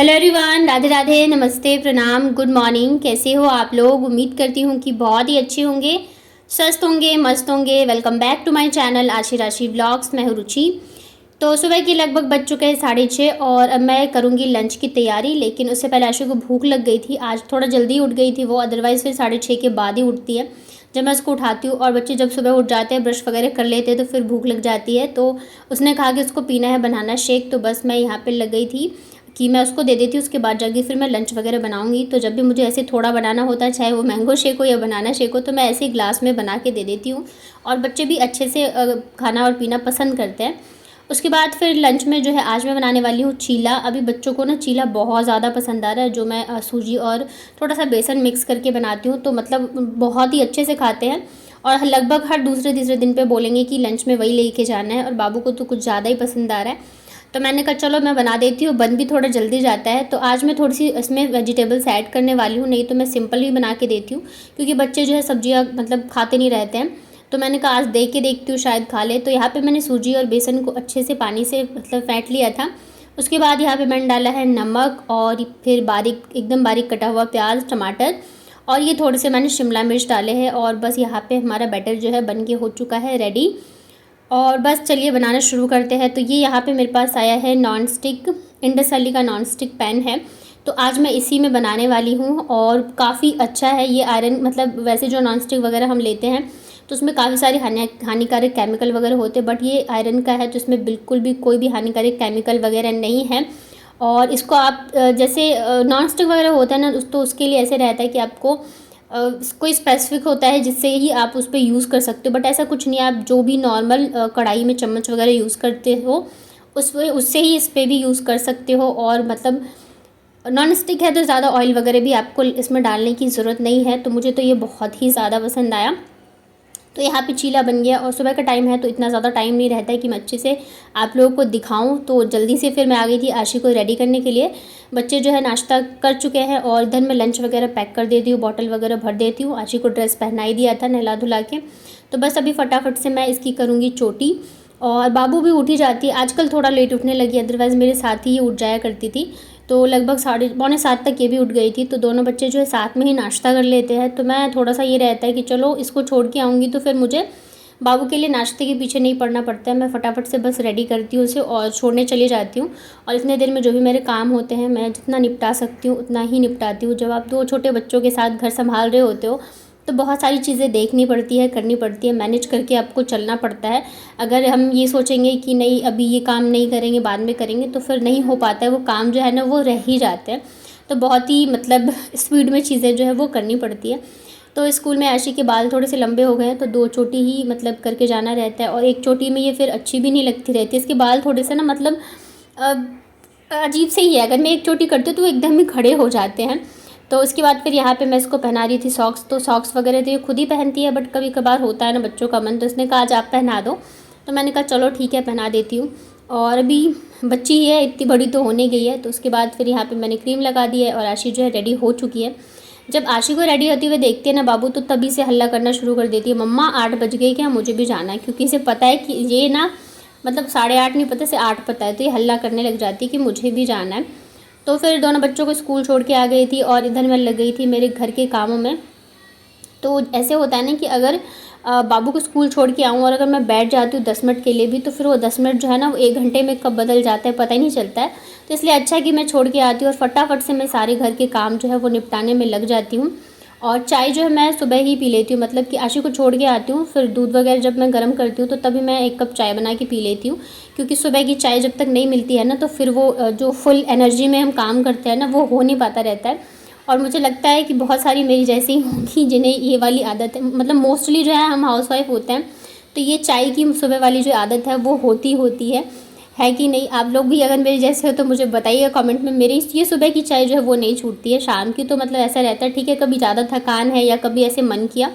Hello everyone, Radhe Radhe, नमस्ते, प्रणाम, good morning. कैसे हो आप लोग? उम्मीद करती हूँ कि बहुत ही अच्छे होंगे, स्वस्थ होंगे, मस्त होंगे। Welcome back to my channel Ashi Rashi blogs. मैं हूँ रुचि। तो सुबह के लगभग बज चुके हैं 6:30 और अब मैं करूँगी लंच की तैयारी। लेकिन उससे पहले आशी को भूख लग गई थी। आज थोड़ा जल्दी उठ गई थी वो, अदरवाइज़ फिर 6:30 के बाद ही उठती है जब मैं उसको उठाती हूँ। और बच्चे जब सुबह उठ जाते हैं, ब्रश वगैरह कर लेते हैं, तो फिर भूख लग जाती है। तो उसने कहा कि उसको पीना है बनाना शेक, तो बस मैं यहाँ पर लग गई थी कि मैं उसको दे देती हूँ। उसके बाद जाके फिर मैं लंच वगैरह बनाऊँगी। तो जब भी मुझे ऐसे थोड़ा बनाना होता है, चाहे वो मैंगो शेक हो या बनाना शेक हो, तो मैं ऐसे ही ग्लास में बना के दे देती हूँ। और बच्चे भी अच्छे से खाना और पीना पसंद करते हैं। उसके बाद फिर लंच में जो है आज मैं बनाने वाली हूँ चीला। अभी बच्चों को ना चीला बहुत ज़्यादा पसंद आ रहा है, जो मैं सूजी और थोड़ा सा बेसन मिक्स करके बनाती हूँ। तो मतलब बहुत ही अच्छे से खाते हैं और लगभग हर दूसरे तीसरे दिन पे बोलेंगे कि लंच में वही लेके जाना है। और बाबू को तो कुछ ज़्यादा ही पसंद आ रहा है, तो मैंने कहा चलो मैं बना देती हूँ, बन भी थोड़ा जल्दी जाता है। तो आज मैं थोड़ी सी इसमें वेजिटेबल्स ऐड करने वाली हूँ, नहीं तो मैं सिंपल ही बना के देती हूँ क्योंकि बच्चे जो है सब्जियाँ मतलब खाते नहीं रहते हैं। तो मैंने कहा आज देख के देखती हूँ शायद खा ले। तो यहाँ पे मैंने सूजी और बेसन को अच्छे से पानी से मतलब फेंट लिया था। उसके बाद यहाँ पे मैंने डाला है नमक और फिर बारीक एकदम बारीक कटा हुआ प्याज, टमाटर और ये थोड़े से मैंने शिमला मिर्च डाले हैं। और बस यहाँ पे हमारा बैटर जो है बन के हो चुका है रेडी। और बस चलिए बनाना शुरू करते हैं। तो ये यहाँ पे मेरे पास आया है नॉन स्टिक, इंडस वाली का नॉन स्टिक पैन है। तो आज मैं इसी में बनाने वाली हूँ और काफ़ी अच्छा है ये आयरन। मतलब वैसे जो नॉन स्टिक वगैरह हम लेते हैं तो उसमें काफ़ी सारे हानिकारक केमिकल वगैरह होते हैं, बट ये आयरन का है तो इसमें बिल्कुल भी कोई भी हानिकारक केमिकल वगैरह नहीं है। और इसको आप जैसे नॉन स्टिक वगैरह होता है ना, तो उसके लिए ऐसे रहता है कि आपको कोई स्पेसिफिक होता है जिससे ही आप उस पर यूज़ कर सकते हो, बट ऐसा कुछ नहीं है। आप जो भी नॉर्मल कढ़ाई में चम्मच वगैरह यूज़ करते हो उससे ही इस पर भी यूज़ कर सकते हो। और मतलब नॉन स्टिक है तो ज़्यादा ऑयल वगैरह भी आपको इसमें डालने की ज़रूरत नहीं है। तो मुझे तो ये बहुत ही ज़्यादा पसंद आया। तो यहाँ पे चीला बन गया और सुबह का टाइम है तो इतना ज़्यादा टाइम नहीं रहता है कि मैं अच्छे से आप लोगों को दिखाऊं। तो जल्दी से फिर मैं आ गई थी आशी को रेडी करने के लिए। बच्चे जो है नाश्ता कर चुके हैं और इधर मैं लंच वगैरह पैक कर देती हूँ, बॉटल वगैरह भर देती हूँ। आशी को ड्रेस पहना ही दिया था नहला धुला के। तो बस अभी फटाफट से मैं इसकी करूँगी चोटी। और बाबू भी उठ ही जाती है, आजकल थोड़ा लेट उठने लगी, अदरवाइज़ मेरे साथ ही ये उठ जाया करती थी। तो लगभग 6:45 तक ये भी उठ गई थी। तो दोनों बच्चे जो है साथ में ही नाश्ता कर लेते हैं। तो मैं थोड़ा सा ये रहता है कि चलो इसको छोड़ के आऊँगी तो फिर मुझे बाबू के लिए नाश्ते के पीछे नहीं पड़ना पड़ता है। मैं फटाफट से बस रेडी करती हूँ उसे और छोड़ने चली जाती हूँ। और इतने देर में जो भी मेरे काम होते हैं मैं जितना निपटा सकती हूँ उतना ही निपटाती हूँ। जब आप दो छोटे बच्चों के साथ घर संभाल रहे होते हो तो बहुत सारी चीज़ें देखनी पड़ती है, करनी पड़ती है, मैनेज करके आपको चलना पड़ता है। अगर हम ये सोचेंगे कि नहीं अभी ये काम नहीं करेंगे बाद में करेंगे तो फिर नहीं हो पाता है, वो काम जो है ना वो रह ही जाते हैं। तो बहुत ही मतलब स्पीड में चीज़ें जो है वो करनी पड़ती है। तो स्कूल में आशी के बाल थोड़े से लंबे हो गए हैं तो 2 चोटी ही मतलब करके जाना रहता है। और एक चोटी में ये फिर अच्छी भी नहीं लगती रहती, इसके बाल थोड़े से ना मतलब अ, अजीब से ही है। अगर मैं एक चोटी करती हूँ तो वो एकदम ही खड़े हो जाते हैं। तो उसके बाद फिर यहाँ पे मैं इसको पहना रही थी सॉक्स। तो सॉक्स वगैरह तो ये खुद ही पहनती है, बट कभी कभार होता है ना बच्चों का मन, तो इसने कहा आज आप पहना दो। तो मैंने कहा चलो ठीक है पहना देती हूँ। और अभी बच्ची ही है, इतनी बड़ी तो होने गई है। तो उसके बाद फिर यहाँ पे मैंने क्रीम लगा दी है और आशी जो है रेडी हो चुकी है। जब आशी को रेडी होते हुए देखते हैं ना बाबू, तो तभी से हल्ला करना शुरू कर देती है, मम्मा 8 बज गए क्या, मुझे भी जाना है। क्योंकि इसे पता है कि ये ना मतलब 8:30 नहीं पता, से 8 पता है, तो ये हल्ला करने लग जाती है कि मुझे भी जाना है। तो फिर दोनों बच्चों को स्कूल छोड़ के आ गई थी और इधर मैं लग गई थी मेरे घर के कामों में। तो ऐसे होता है ना कि अगर बाबू को स्कूल छोड़ के आऊँ और अगर मैं बैठ जाती हूँ 10 मिनट के लिए भी, तो फिर वो 10 मिनट जो है ना वो 1 घंटे में कब बदल जाता है पता ही नहीं चलता है। तो इसलिए अच्छा है कि मैं छोड़ के आती हूँ और फटाफट से मैं सारे घर के काम जो है वो निपटाने में लग जाती हूँ। और चाय जो है मैं सुबह ही पी लेती हूँ, मतलब कि आशी को छोड़ के आती हूँ फिर दूध वगैरह जब मैं गर्म करती हूँ तो तभी मैं 1 कप चाय बना के पी लेती हूँ। क्योंकि सुबह की चाय जब तक नहीं मिलती है ना तो फिर वो जो फुल एनर्जी में हम काम करते हैं ना वो हो नहीं पाता रहता है। और मुझे लगता है कि बहुत सारी मेरी जैसी होंगी जिन्हें ये वाली आदत है, मतलब मोस्टली जो है हम हाउसवाइफ होते हैं तो ये चाय की सुबह वाली जो आदत है वो होती है कि नहीं? आप लोग भी अगर मेरे जैसे हो तो मुझे बताइएगा कमेंट में। मेरी ये सुबह की चाय जो है वो नहीं छूटती है, शाम की तो मतलब ऐसा रहता है ठीक है कभी ज़्यादा थकान है या कभी ऐसे मन किया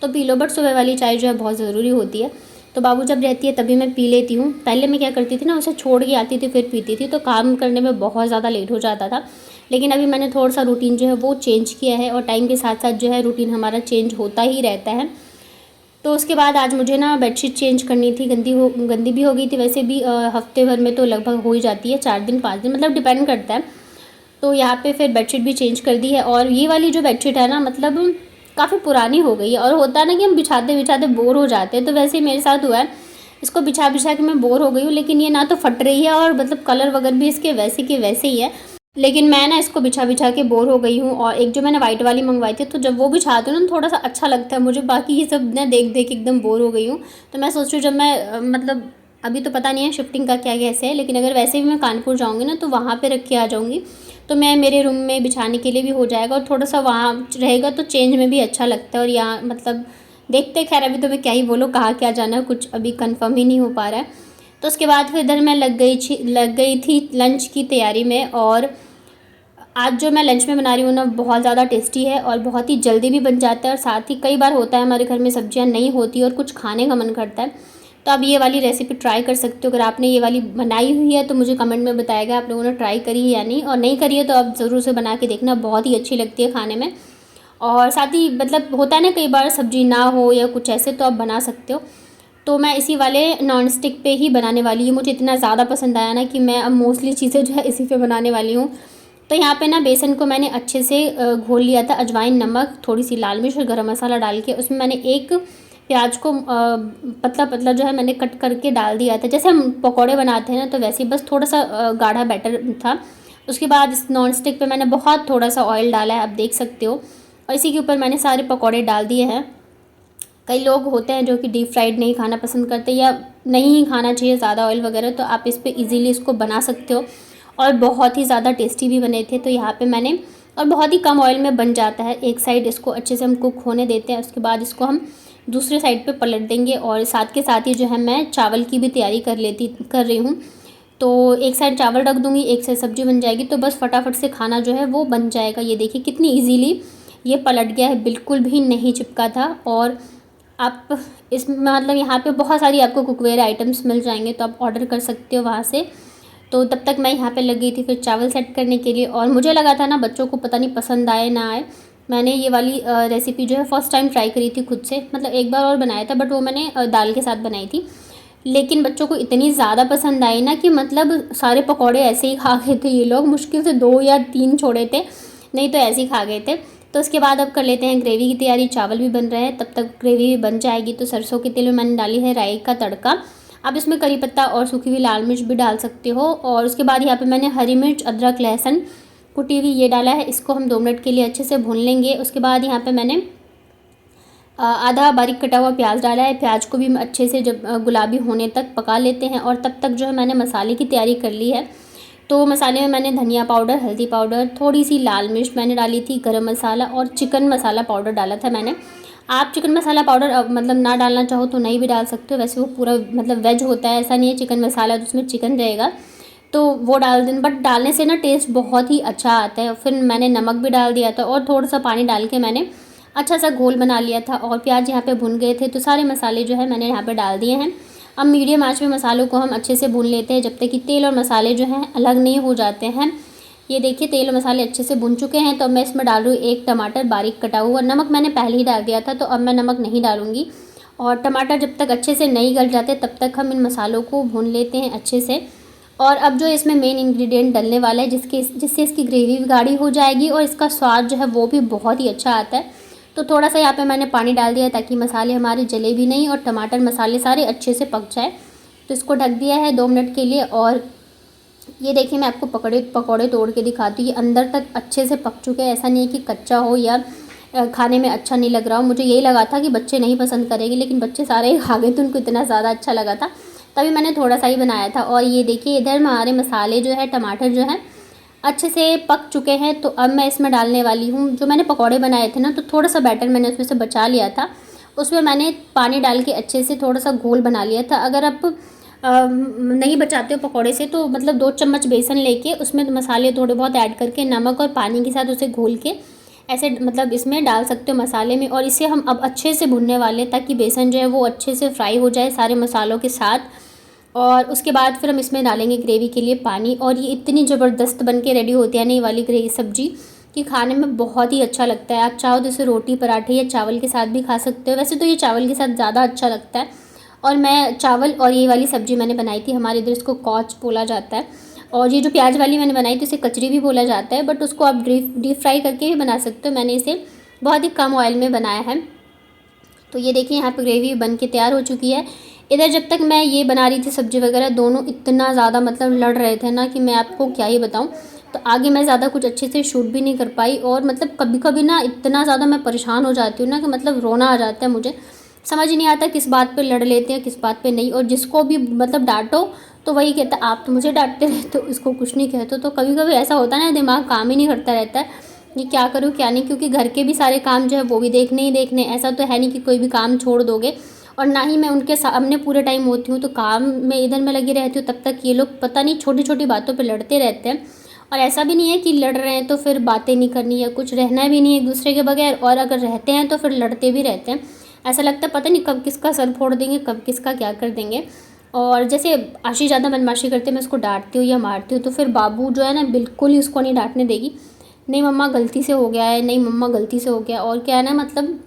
तो पी लो, बट सुबह वाली चाय जो है बहुत ज़रूरी होती है। तो बाबू जब रहती है तभी मैं पी लेती हूँ। पहले मैं क्या करती थी ना, उसे छोड़ के आती थी फिर पीती थी, तो काम करने में बहुत ज़्यादा लेट हो जाता था। लेकिन अभी मैंने थोड़ा सा रूटीन जो है वो चेंज किया है और टाइम के साथ साथ जो है रूटीन हमारा चेंज होता ही रहता है। तो उसके बाद आज मुझे ना बेडशीट चेंज करनी थी, गंदी भी हो गई थी। वैसे भी हफ्ते भर में तो लगभग हो ही जाती है, 4 दिन 5 दिन मतलब डिपेंड करता है। तो यहाँ पे फिर बेडशीट भी चेंज कर दी है। और ये वाली जो बेडशीट है ना, मतलब काफ़ी पुरानी हो गई है। और होता है ना कि हम बिछाते बिछाते बोर हो जाते हैं, तो वैसे ही मेरे साथ हुआ है। इसको बिछा बिछा के मैं बोर हो गई हूँ। लेकिन ये ना तो फट रही है और मतलब कलर वगैरह भी इसके वैसे के वैसे ही है। लेकिन मैं ना इसको बिछा बिछा के बोर हो गई हूँ। और एक जो मैंने वाइट वाली मंगवाई थी, तो जब वो बिछाती हूँ ना थोड़ा सा अच्छा लगता है मुझे। बाकी ये सब ना देख देख एकदम बोर हो गई हूँ। तो मैं सोच रही हूँ जब मैं मतलब अभी तो पता नहीं है शिफ्टिंग का क्या कैसे है, लेकिन अगर वैसे भी मैं कानपुर जाऊँगी ना तो वहाँ पर रख के आ जाऊँगी। तो मैं मेरे रूम में बिछाने के लिए भी हो जाएगा और थोड़ा सा वहाँ रहेगा तो चेंज में भी अच्छा लगता है। और यहाँ मतलब देखते, खैर अभी तो मैं क्या ही बोलूँ, कहाँ क्या जाना है कुछ अभी कंफर्म ही नहीं हो पा रहा है। तो उसके बाद फिर इधर मैं लग गई थी लंच की तैयारी में। और आज जो मैं लंच में बना रही हूँ ना, बहुत ज़्यादा टेस्टी है और बहुत ही जल्दी भी बन जाता है। और साथ ही कई बार होता है हमारे घर में सब्जियाँ नहीं होती और कुछ खाने का मन करता है, तो आप ये वाली रेसिपी ट्राई कर सकते हो। अगर आपने ये वाली बनाई हुई है तो मुझे कमेंट में बताएगा आप लोगों ने ट्राई करी है या नहीं, और नहीं करी है तो आप ज़रूर से बना के देखना, बहुत ही अच्छी लगती है खाने में। और साथ ही मतलब होता है ना कई बार सब्जी ना हो या कुछ ऐसे, तो आप बना सकते हो। तो मैं इसी वाले नॉन स्टिक पे ही बनाने वाली हूँ। मुझे इतना ज़्यादा पसंद आया ना कि मैं अब मोस्टली चीज़ें जो है इसी पे बनाने वाली हूँ। तो यहाँ पे ना बेसन को मैंने अच्छे से घोल लिया था। अजवाइन, नमक, थोड़ी सी लाल मिर्च और गरम मसाला डाल के उसमें मैंने एक प्याज को पतला पतला जो है मैंने कट करके डाल दिया था। जैसे हम पकौड़े बनाते हैं ना, तो वैसे ही बस थोड़ा सा गाढ़ा बैटर था। उसके बाद इस नॉन स्टिक पे मैंने बहुत थोड़ा सा ऑयल डाला है, आप देख सकते हो। और इसी के ऊपर मैंने सारे पकौड़े डाल दिए हैं। कई लोग होते हैं जो कि डीप फ्राइड नहीं खाना पसंद करते या नहीं खाना चाहिए ज़्यादा ऑयल वगैरह, तो आप इस पर ईज़िली इसको बना सकते हो। और बहुत ही ज़्यादा टेस्टी भी बने थे। तो यहाँ पे मैंने, और बहुत ही कम ऑयल में बन जाता है। एक साइड इसको अच्छे से हम कुक होने देते हैं, उसके बाद इसको हम दूसरे साइड पे पलट देंगे। और साथ के साथ ही जो है मैं चावल की भी तैयारी कर रही हूँ। तो एक साइड चावल रख दूँगी, एक साइड सब्जी बन जाएगी, तो बस फटाफट से खाना जो है वो बन जाएगा। ये देखिए कितनी ईजीली ये पलट गया है, बिल्कुल भी नहीं चिपका था। और आप इस मतलब यहाँ पे बहुत सारी आपको कुकवेयर आइटम्स मिल जाएंगे, तो आप ऑर्डर कर सकते हो वहाँ से। तो तब तक मैं यहाँ पे लग गई थी फिर चावल सेट करने के लिए। और मुझे लगा था ना बच्चों को पता नहीं पसंद आए ना आए। मैंने ये वाली रेसिपी जो है फर्स्ट टाइम ट्राई करी थी खुद से, मतलब एक बार और बनाया था, बट वो मैंने दाल के साथ बनाई थी। लेकिन बच्चों को इतनी ज़्यादा पसंद आई ना कि मतलब सारे पकौड़े ऐसे ही खा गए थे ये लोग। मुश्किल से 2 या 3 छोड़े थे, नहीं तो ऐसे ही खा गए थे। तो उसके बाद अब कर लेते हैं ग्रेवी की तैयारी। चावल भी बन रहे हैं, तब तक ग्रेवी भी बन जाएगी। तो सरसों के तेल में मैंने डाली है राई का तड़का। आप इसमें करी पत्ता और सूखी हुई लाल मिर्च भी डाल सकते हो। और उसके बाद यहाँ पे मैंने हरी मिर्च, अदरक, लहसुन कुटी हुई ये डाला है। इसको हम 2 मिनट के लिए अच्छे से भून लेंगे। उसके बाद यहाँ पे मैंने आधा बारीक कटा हुआ प्याज डाला है। प्याज को भी अच्छे से जब गुलाबी होने तक पका लेते हैं। और तब तक जो है मैंने मसाले की तैयारी कर ली है। तो मसाले में मैंने धनिया पाउडर, हल्दी पाउडर, थोड़ी सी लाल मिर्च मैंने डाली थी, गरम मसाला और चिकन मसाला पाउडर डाला था मैंने। आप चिकन मसाला पाउडर मतलब ना डालना चाहो तो नहीं भी डाल सकते हो, वैसे वो पूरा मतलब वेज होता है, ऐसा नहीं है चिकन मसाला तो उसमें चिकन रहेगा, तो वो डाल दें। बट डालने से ना टेस्ट बहुत ही अच्छा आता है। फिर मैंने नमक भी डाल दिया था और थोड़ा सा पानी डाल के मैंने अच्छा सा घोल बना लिया था। और प्याज यहाँ पे भुन गए थे, तो सारे मसाले जो है मैंने यहाँ पे डाल दिए हैं। अब मीडियम आंच में मसालों को हम अच्छे से भून लेते हैं, जब तक कि तेल और मसाले जो हैं अलग नहीं हो जाते हैं। ये देखिए तेल और मसाले अच्छे से भुन चुके हैं। तो अब मैं इसमें डाल रही हूँ 1 टमाटर बारीक कटा हुआ। नमक मैंने पहले ही डाल दिया था, तो अब मैं नमक नहीं डालूँगी। और टमाटर जब तक अच्छे से नहीं गल जाते तब तक हम इन मसालों को भून लेते हैं अच्छे से। और अब जो इसमें मेन इंग्रेडिएंट डलने वाला है जिससे इसकी ग्रेवी भी गाढ़ी हो जाएगी और इसका स्वाद जो है वो भी बहुत ही अच्छा आता है। तो थोड़ा सा यहाँ पे मैंने पानी डाल दिया ताकि मसाले हमारे जले भी नहीं और टमाटर मसाले सारे अच्छे से पक जाए। तो इसको ढक दिया है 2 मिनट के लिए। और ये देखिए मैं आपको पकौड़े तोड़ के दिखाती हूँ। ये अंदर तक अच्छे से पक चुके हैं, ऐसा नहीं है कि कच्चा हो या खाने में अच्छा नहीं लग रहा हो। मुझे यही लगा था कि बच्चे नहीं पसंद करेंगे, लेकिन बच्चे सारे ही खा गए, तो उनको इतना ज़्यादा अच्छा लगा था, तभी मैंने थोड़ा सा ही बनाया था। और ये देखिए इधर हमारे मसाले जो है, टमाटर जो है अच्छे से पक चुके हैं। तो अब मैं इसमें डालने वाली हूँ जो मैंने पकौड़े बनाए थे ना, तो थोड़ा सा बैटर मैंने उसमें से बचा लिया था, उसमें मैंने पानी डाल के अच्छे से थोड़ा सा घोल बना लिया था। अगर आप नहीं बचाते हो पकौड़े से, तो मतलब 2 चम्मच बेसन लेके उसमें मसाले थोड़े बहुत ऐड करके नमक और पानी के साथ उसे घोल के ऐसे मतलब इसमें डाल सकते हो मसाले में। और इसे हम अब अच्छे से भुनने वाले हैं ताकि बेसन जो है वो अच्छे से फ्राई हो जाए सारे मसालों के साथ। और उसके बाद फिर हम इसमें डालेंगे ग्रेवी के लिए पानी। और ये इतनी ज़बरदस्त बन के रेडी होती है ना ये वाली ग्रेवी सब्जी कि खाने में बहुत ही अच्छा लगता है। आप चाहो तो इसे रोटी, पराठे या चावल के साथ भी खा सकते हो। वैसे तो ये चावल के साथ ज़्यादा अच्छा लगता है। और मैं चावल और ये वाली सब्ज़ी मैंने बनाई थी, हमारे इधर इसको कॉच बोला जाता है। और ये जो प्याज वाली मैंने बनाई थी उसे कचरी भी बोला जाता है, बट उसको आप डीप फ्राई करके भी बना सकते हो। मैंने इसे बहुत ही कम ऑयल में बनाया है। तो ये देखिए यहाँ पे ग्रेवी बन के तैयार हो चुकी है। इधर जब तक मैं ये बना रही थी सब्ज़ी वगैरह, दोनों इतना ज़्यादा मतलब लड़ रहे थे ना कि मैं आपको क्या ही बताऊँ। तो आगे मैं ज़्यादा कुछ अच्छे से शूट भी नहीं कर पाई, और मतलब कभी कभी ना इतना ज़्यादा मैं परेशान हो जाती हूँ ना कि मतलब रोना आ जाता है मुझे। समझ ही नहीं आता किस बात पे लड़ लेते हैं किस बात पे नहीं। और जिसको भी मतलब डांटो तो वही कहता है आप तो मुझे डांटते रहते हो, इसको कुछ नहीं कहते। तो कभी कभी ऐसा होता है ना, दिमाग काम ही नहीं करता रहता है कि क्या करूँ क्या नहीं, क्योंकि घर के भी सारे काम जो है वो भी देखने ही देखने। ऐसा तो है नहीं कि कोई भी काम छोड़ दोगे, और ना ही मैं उनके सामने पूरे टाइम होती हूँ। तो काम में इधर मैं लगी रहती हूँ, तब तक ये लोग पता नहीं छोटी छोटी बातों पे लड़ते रहते हैं। और ऐसा भी नहीं है कि लड़ रहे हैं तो फिर बातें नहीं करनी या कुछ, रहना भी नहीं एक दूसरे के बगैर, और अगर रहते हैं तो फिर लड़ते भी रहते हैं। ऐसा लगता है पता नहीं कब किसका सर फोड़ देंगे, कब किसका क्या कर देंगे। और जैसे आशी ज़्यादा बदमाशी करते हैं, मैं उसको डांटती हूँ या मारती हूँ तो फिर बाबू जो है ना बिल्कुल ही उसको नहीं डांटने देगी। नहीं मम्मा गलती से हो गया है, नहीं मम्मा गलती से हो गया। और क्या है ना, मतलब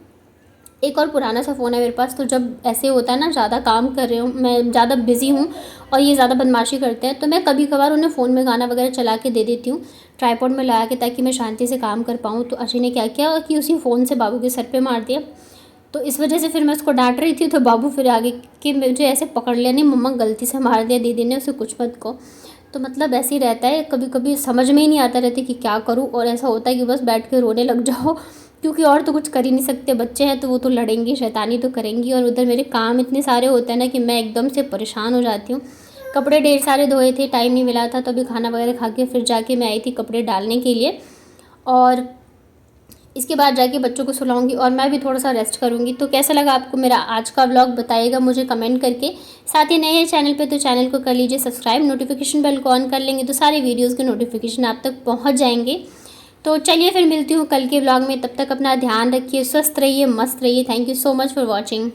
एक और पुराना सा फ़ोन है मेरे पास, तो जब ऐसे होता है ना ज़्यादा काम कर रही हूँ मैं, ज़्यादा बिज़ी हूँ और ये ज़्यादा बदमाशी करते हैं, तो मैं कभी कभार उन्हें फ़ोन में गाना वगैरह चला के दे देती हूँ ट्राईपॉड में लगा के, ताकि मैं शांति से काम कर पाऊँ। तो अशी ने क्या किया कि उसी फ़ोन से बाबू के सर पे मार दिया। तो इस वजह से फिर मैं उसको डांट रही थी, तो बाबू फिर आगे कि मुझे ऐसे पकड़ लिया, नहीं मम्मा गलती से मार दिया दीदी ने, उसे कुछ मत को। तो मतलब ऐसे ही रहता है, कभी कभी समझ में ही नहीं आता रहता कि क्या करूँ, और ऐसा होता है कि बस बैठ के रोने लग जाओ, क्योंकि और तो कुछ कर ही नहीं सकते। बच्चे हैं तो वो तो लड़ेंगी, शैतानी तो करेंगी, और उधर मेरे काम इतने सारे होते हैं ना कि मैं एकदम से परेशान हो जाती हूँ। कपड़े ढेर सारे धोए थे, टाइम नहीं मिला था, तो अभी खाना वगैरह खा के फिर जाके मैं आई थी कपड़े डालने के लिए। और इसके बाद जाके बच्चों को सुलाऊंगी और मैं भी थोड़ा सा रेस्ट करूंगी। तो कैसा लगा आपको मेरा आज का व्लॉग, बताइएगा मुझे कमेंट करके। साथ ही नए हैं चैनल पे तो चैनल को कर लीजिए सब्सक्राइब, नोटिफिकेशन बेल को ऑन कर लेंगे तो सारे वीडियोस के नोटिफिकेशन आप तक पहुंच जाएंगे। तो चलिए फिर मिलती हूँ कल के व्लॉग में, तब तक अपना ध्यान रखिए, स्वस्थ रहिए, मस्त रहिए। Thank you so much for watching.